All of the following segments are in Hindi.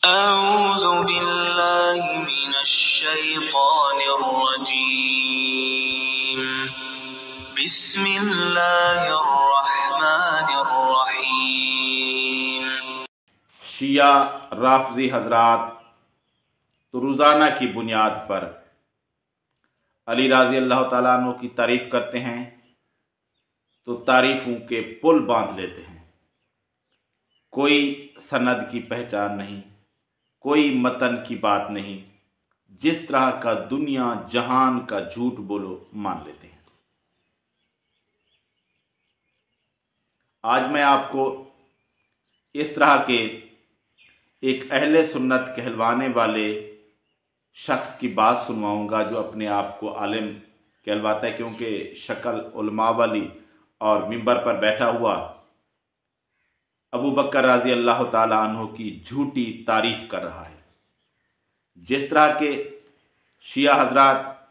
अऊज़ु बिल्लाहि मिनश्शैतानिर्रजीम। बिस्मिल्लाहिर्रहमानिर्रहीम। शिया राफजी हजरात तो रोज़ाना की बुनियाद पर अली रज़ी अल्लाह ताला अन्हु की तारीफ़ करते हैं तो तारीफ़ों के पुल बांध लेते हैं। कोई सनद की पहचान नहीं, कोई मतन की बात नहीं, जिस तरह का दुनिया जहान का झूठ बोलो मान लेते हैं। आज मैं आपको इस तरह के एक अहले सुन्नत कहलवाने वाले शख्स की बात सुनवाऊंगा जो अपने आप को आलिम कहलवाता है, क्योंकि शक्ल उलमा वाली और मिंबर पर बैठा हुआ अबू बकर रज़ी अल्लाह ताला अन्हु की झूठी तारीफ़ कर रहा है। जिस तरह के शिया हजरात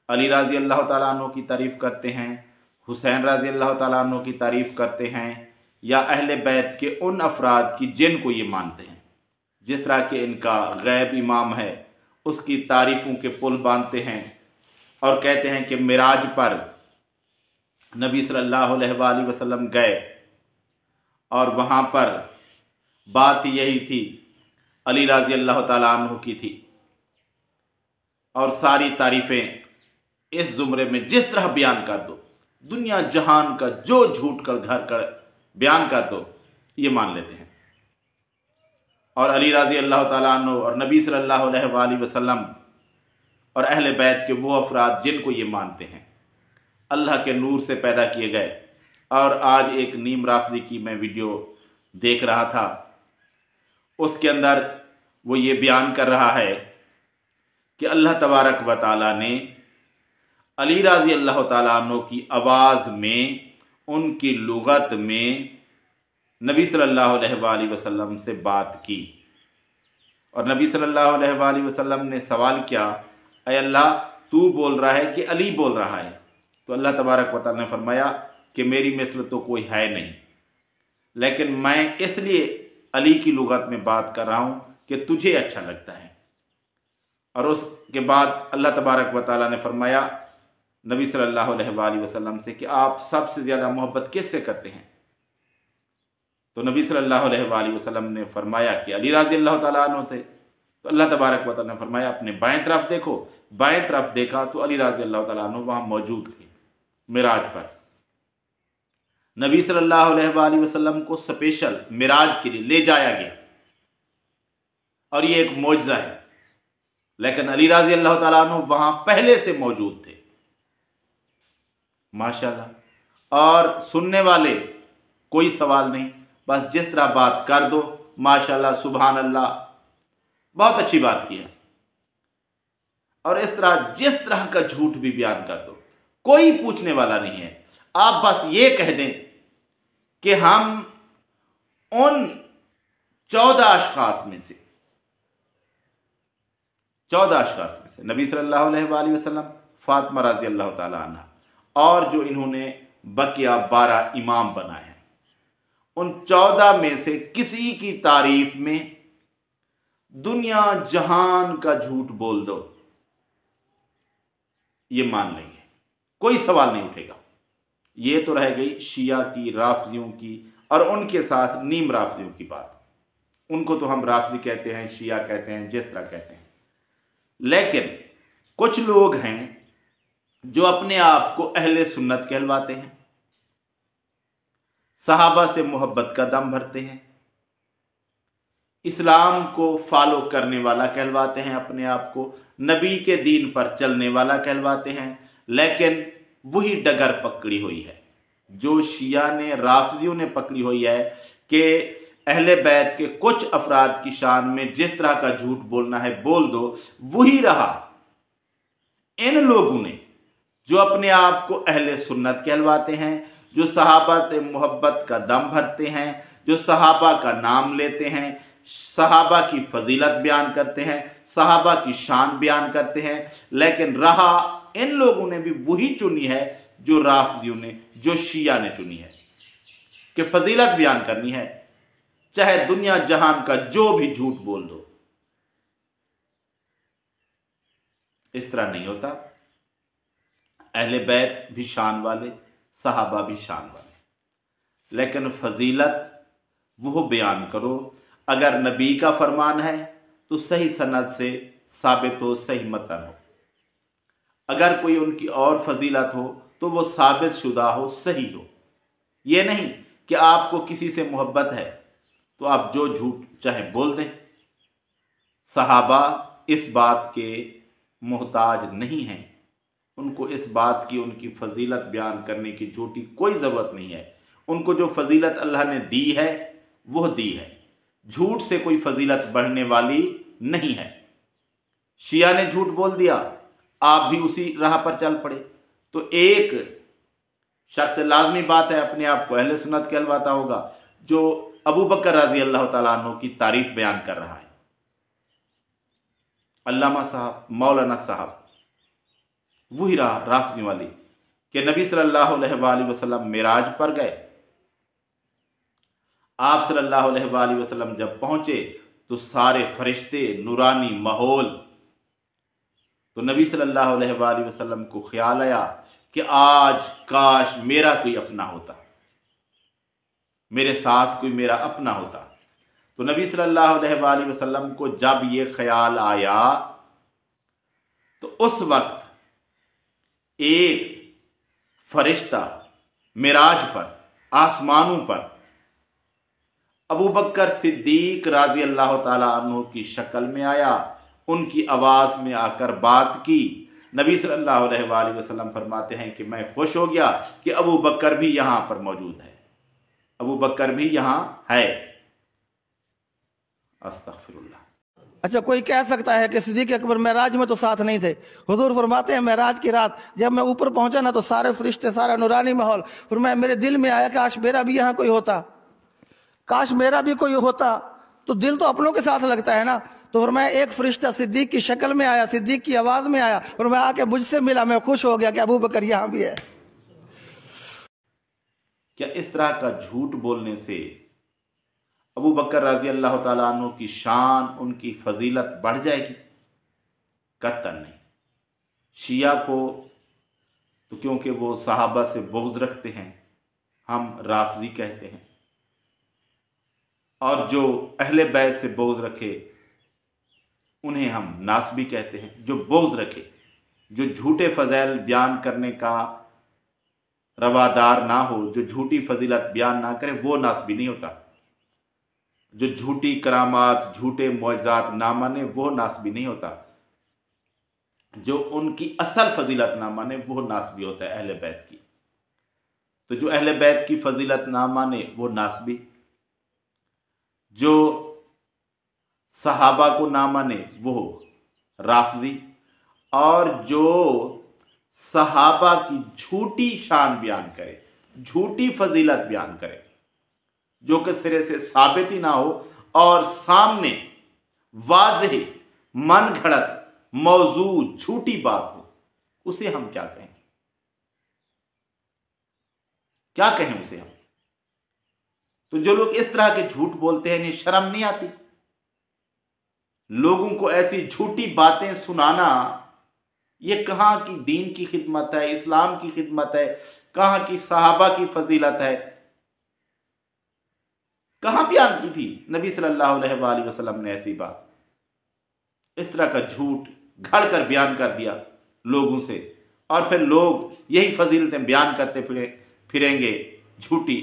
अली रज़ी अल्लाह ताला अन्हु की तारीफ़ करते हैं, हुसैन रज़ी अल्लाह ताला अन्हु की तारीफ़ करते हैं, या अहले बैत के उन अफराद की जिनको ये मानते हैं, जिस तरह के इनका गैब इमाम है उसकी तारीफ़ों के पुल बांधते हैं और कहते हैं कि मिराज पर नबी सल्लल्लाहु अलैहि वसल्लम गए और वहाँ पर बात यही थी, अली रज़ी अल्लाह ताला अन्हु की थी। और सारी तारीफ़ें इस ज़ुमरे में जिस तरह बयान कर दो, दुनिया जहान का जो झूठ कर घर कर बयान कर दो, ये मान लेते हैं। और अली रज़ी अल्लाह ताला अन्हु और नबी सल्लल्लाहु अलैहि वसल्लम और अहले बैत के वो अफराद जिनको ये मानते हैं, अल्लाह के नूर से पैदा किए गए। और आज एक नीम राफजी की मैं वीडियो देख रहा था, उसके अंदर वो ये बयान कर रहा है कि अल्लाह तबारक व तआला ने अली रज़ी अल्लाह ताला अन्हु की आवाज़ में, उनकी लुगत में नबी सल्लल्लाहु अलैहि वसल्लम से बात की। और नबी सल्लल्लाहु अलैहि वसल्लम ने सवाल किया, ऐ अल्लाह तू बोल रहा है कि अली बोल रहा है? तो अल्लाह तबारक व तआला ने फरमाया कि मेरी मिसल तो कोई है नहीं, लेकिन मैं इसलिए अली की लुगत में बात कर रहा हूँ कि तुझे अच्छा लगता है। और उसके बाद अल्लाह तबारक व तआला ने फरमाया नबी सल्लल्लाहु अलैहि वसल्लम से कि आप सबसे ज़्यादा मोहब्बत किससे करते हैं? तो नबी सल्लल्लाहु अलैहि वसल्लम ने फरमाया कि अली रज़ी अल्लाह ताला अन्हु थे। तो अल्लाह तबारक व तआला ने फरमाया अपने बाएं तरफ देखो। बाएं तरफ देखा तो अली रज़ी अल्लाह ताला अन्हु वहाँ मौजूद थे। मिराज पर नबी सल्लल्लाहु अलैहि वसल्लम को स्पेशल मिराज के लिए ले जाया गया और ये एक मौजज़ा है, लेकिन अली रज़ी अल्लाह ताला अन्हु वहाँ पहले से मौजूद थे। माशाल्लाह। और सुनने वाले कोई सवाल नहीं, बस जिस तरह बात कर दो, माशाल्लाह सुभान अल्लाह, बहुत अच्छी बात की है। और इस तरह जिस तरह का झूठ भी बयान कर दो, कोई पूछने वाला नहीं है। आप बस ये कह दें कि हम उन 14 अशखास में से नबी सल्लल्लाहु अलैहि वसल्लम, फातिमा रज़ी अल्लाह ताला अन्हा और जो इन्होंने बकिया 12 इमाम बनाए हैं, उन 14 में से किसी की तारीफ में दुनिया जहान का झूठ बोल दो, ये मान लेंगे, कोई सवाल नहीं उठेगा। ये तो रह गई शिया की, राफजियों की और उनके साथ नीम राफजियों की बात। उनको तो हम राफजी कहते हैं, शिया कहते हैं, जिस तरह कहते हैं। लेकिन कुछ लोग हैं जो अपने आप को अहले सुन्नत कहलवाते हैं, सहाबा से मोहब्बत का दम भरते हैं, इस्लाम को फॉलो करने वाला कहलवाते हैं, अपने आप को नबी के दीन पर चलने वाला कहलवाते हैं। लेकिन वही डगर पकड़ी हुई है जो शिया ने, राफजियों ने पकड़ी हुई है कि अहले बैत के कुछ अफराद की शान में जिस तरह का झूठ बोलना है बोल दो, वही रहा। इन लोगों ने जो अपने आप को अहले सुन्नत कहलवाते हैं, जो सहाबा से मोहब्बत का दम भरते हैं, जो सहाबा का नाम लेते हैं, सहाबा की फजीलत बयान करते हैं, सहाबा की शान बयान करते हैं, लेकिन रहा इन लोगों ने भी वही चुनी है जो राफजियों ने, जो शिया ने चुनी है कि फजीलत बयान करनी है, चाहे दुनिया जहान का जो भी झूठ बोल दो। इस तरह नहीं होता। अहले बैत भी शान वाले, सहाबा भी शान वाले, लेकिन फजीलत वो बयान करो अगर नबी का फरमान है तो सही सनद से साबित हो, सही मतन हो। अगर कोई उनकी और फजीलत हो तो वो साबित शुदा हो, सही हो। ये नहीं कि आपको किसी से मोहब्बत है तो आप जो झूठ चाहे बोल दें। सहाबा इस बात के मोहताज नहीं हैं, उनको इस बात की, उनकी फजीलत बयान करने की झूठी कोई ज़रूरत नहीं है। उनको जो फजीलत अल्लाह ने दी है वो दी है, झूठ से कोई फजीलत बढ़ने वाली नहीं है। शिया ने झूठ बोल दिया, आप भी उसी राह पर चल पड़े, तो एक शख्स, लाजमी बात है, अपने आप को अहले सुन्नत कहलवाता होगा जो अबू बकर रजी अल्लाह तआला अन्हु की तारीफ बयान कर रहा है। अल्लामा साहब, मौलाना साहब, वही रहा राफजी वाली कि नबी सल्लल्लाहु अलैहि वसल्लम मेराज पर गए। आप सल्लल्लाहु अलैहि वसल्लम जब पहुंचे तो सारे फरिश्ते, नूरानी माहौल, तो नबी सल्लल्लाहु अलैहि वसल्लम को ख्याल आया कि आज काश मेरा कोई अपना होता, मेरे साथ कोई मेरा अपना होता। तो नबी सल्लल्लाहु अलैहि वसल्लम को जब ये ख्याल आया तो उस वक्त एक फरिश्ता मिराज पर, आसमानों पर अबू बकर सिद्दीक राजी अल्लाह ताला अन्हु की शक्ल में आया, उनकी आवाज़ में आकर बात की। नबी सल्लल्लाहु अलैहि वसल्लम फरमाते हैं कि मैं खुश हो गया कि अबू बकर भी यहाँ पर मौजूद है, अबू बकर भी यहाँ है। अस्तगफिरुल्लाह। अच्छा, कोई कह सकता है कि सिद्दीक अकबर मेराज में तो साथ नहीं थे। हुजूर फरमाते हैं मेराज की रात जब मैं ऊपर पहुंचा ना तो सारे फरिश्ते, सारा नूरानी माहौल, फिर मेरे दिल में आया काश मेरा भी यहाँ कोई होता, काश मेरा भी कोई होता। तो दिल तो अपनों के साथ लगता है ना। तो फिर मैं, एक फरिश्ता सिद्दीक की शक्ल में आया, सिद्दीक की आवाज में आया और मैं आके मुझसे मिला, मैं खुश हो गया कि अबू बकर यहाँ भी है। क्या इस तरह का झूठ बोलने से अबू बकर रजी अल्लाह ताला अन्हु की शान, उनकी फजीलत बढ़ जाएगी? कतई नहीं। शिया को तो क्योंकि वो सहाबा से बुग़्ज़ रखते हैं, हम राफ़ज़ी कहते हैं, और जो अहले बैत से बुग़्ज़ रखे उन्हें हम नासबी कहते हैं। जो बुग़्ज़ रखे, जो झूठे फ़ज़ैल बयान करने का रवादार ना हो, जो झूठी फजीलत बयान ना करे, वो नासबी नहीं होता। जो झूठी करामात, झूठे मुअज़्ज़ात ना माने, वो नासबी नहीं होता। जो उनकी असल फजीलत ना माने, वो नासबी होता है अहले बैत की। तो जो अहले बैत की फजीलत ना माने वो नासबी, जो सहाबा को ना माने वो राफ़ज़ी, और जो सहाबा की झूठी शान बयान करे, झूठी फजीलत बयान करे, जो कि सिरे से साबित ही ना हो और सामने वाज़ेह मन घड़त मौजूद झूठी बात हो, उसे हम क्या कहें? क्या कहें उसे हम? तो जो लोग इस तरह के झूठ बोलते हैं, इन्हें शर्म नहीं आती? लोगों को ऐसी झूठी बातें सुनाना, ये कहाँ की दीन की खिदमत है, इस्लाम की खिदमत है, कहाँ की सहाबा की फजीलत है? कहाँ बयान की थी नबी सल्लल्लाहु अलैहि वसल्लम ने ऐसी बात? इस तरह का झूठ घड़ कर बयान कर दिया लोगों से, और फिर लोग यही फजीलतें बयान करते फिरेंगे झूठी।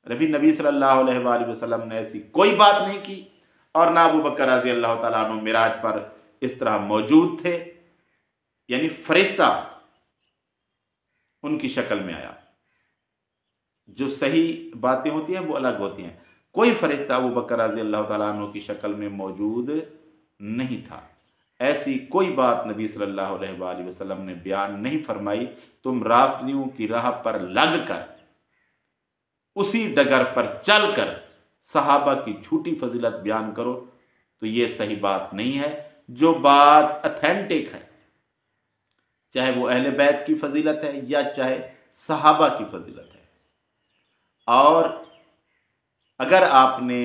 नबी सल्लल्लाहु अलैहि वसल्लम ने ऐसी कोई बात नहीं की, और ना अबू बकर रज़ी अल्लाह तआला अन्हु मिराज पर इस तरह मौजूद थे, यानी फरिश्ता उनकी शक्ल में आया। जो सही बातें होती हैं वो अलग होती हैं। कोई फरिश्ता अबू बकर रज़ी अल्लाह तआला अन्हु की शक्ल में मौजूद नहीं था। ऐसी कोई बात नबी सल्लल्लाहु अलैहि वसल्लम ने बयान नहीं फरमाई। तुम राफ़ज़ियों की राह पर लगकर, उसी डगर पर चलकर सहाबा की झूठी फजीलत बयान करो, तो ये सही बात नहीं है। जो बात ऑथेंटिक है, चाहे वो अहले बैत की फजीलत है या चाहे सहाबा की फजीलत है, और अगर आपने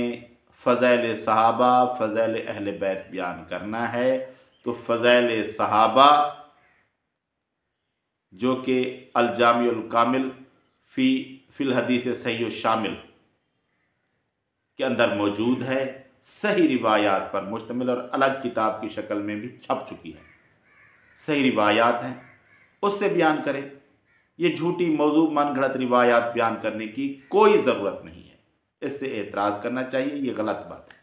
फ़ज़ैल सहाबा, फ़ज़ैल अहले बैत बयान करना है तो फ़ज़ाइल सहाबा जो कि अल जामिउल कामिल फिल हदीस सही शामिल के अंदर मौजूद है, सही रिवायात पर मुश्तमिल और अलग किताब की शक्ल में भी छप चुकी है, सही रिवायात हैं, उससे बयान करें। ये झूठी मौजू मनगढ़ंत रिवायात बयान करने की कोई ज़रूरत नहीं है, इससे एतराज़ करना चाहिए, ये गलत बात है।